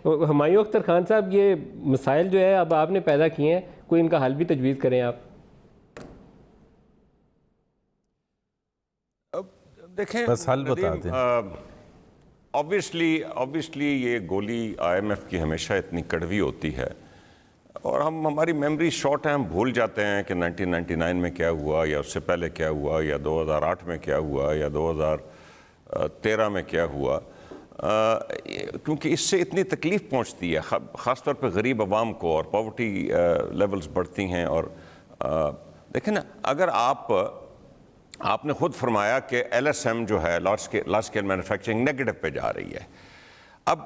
ہمایوں اختر خان صاحب، یہ مسائل جو ہے اب آپ نے پیدا کیے ہیں، کوئی ان کا حل بھی تجویز کریں آپ؟ دیکھیں بس حل بتا دیں۔ obviously یہ گولی IMF کی ہمیشہ اتنی کڑوی ہوتی ہے، اور ہماری میموری شارٹ ہے، ہم بھول جاتے ہیں کہ 1999 میں کیا ہوا، یا اس سے پہلے کیا ہوا، یا 2008 میں کیا ہوا، یا 2013 میں کیا ہوا، کیونکہ اس سے اتنی تکلیف پہنچتی ہے خاص طور پہ غریب عوام کو، اور پاورٹی لیولز بڑھتی ہیں۔ اور دیکھیں نا، اگر آپ نے خود فرمایا کہ LSM جو ہے لارج اسکیل مینوفیکچرنگ نیگیٹو پہ جا رہی ہے۔ اب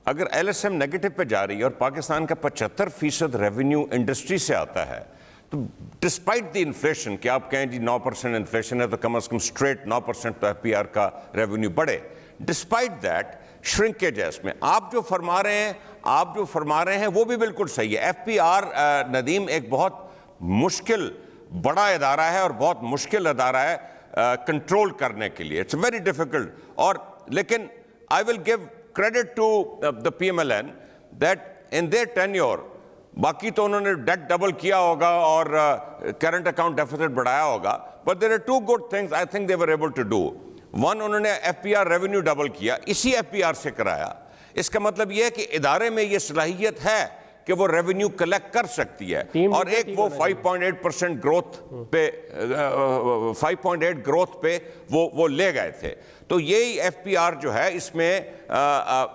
اگر LSM نیگیٹو پہ جا رہی ہے اور پاکستان کا 75% ریونیو انڈسٹری سے آتا ہے، تو ڈسپائٹ دی انفلیشن، کہ آپ کہیں جی 9% انفلیشن ہے تو کم از کم اسٹریٹ 9% تو FPR کا ریونیو بڑھے، ڈسپائٹ دیٹ شرنکیج ہے اس میں۔ آپ جو فرما رہے ہیں وہ بھی بالکل صحیح ہے۔ FPR ندیم ایک بہت مشکل بڑا ادارہ ہے، اور بہت مشکل ادارہ ہے کنٹرول کرنے کے لیے، اٹس ویری ڈیفیکلٹ۔ اور لیکن I will give credit to the PMLN that in their tenure, باقی تو انہوں نے ڈیٹ ڈبل کیا ہوگا اور کرنٹ اکاؤنٹ ڈیفیسٹ بڑھایا ہوگا، but there are two good things I think they were able to do. One, انہوں نے FPR ریونیو ڈبل کیا، اسی FPR سے کرایا۔ اس کا مطلب یہ ہے کہ ادارے میں یہ صلاحیت ہے کہ وہ ریونیو کلیکٹ کر سکتی ہے، اور ایک وہ 5.8% گروتھ پہ 5.8 گروتھ پہ وہ لے گئے تھے۔ تو یہی FPR جو ہے، اس میں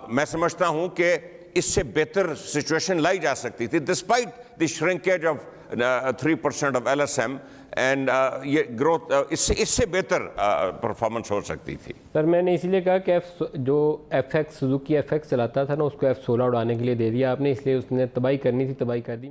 میں سمجھتا ہوں کہ اس سے بہتر سچویشن لائی جا سکتی تھی، despite the شرنکیج of 3% of LSM، and یہ گروتھ اس سے بہتر پرفارمنس ہو سکتی تھی۔ سر میں نے اسی لیے کہا کہ جو FX سوزوکی FX چلاتا تھا نا، اس کو F16 اڑانے کے لیے دے دیا آپ نے، اس لیے اس نے تباہی کرنی تھی، تباہی کر دی۔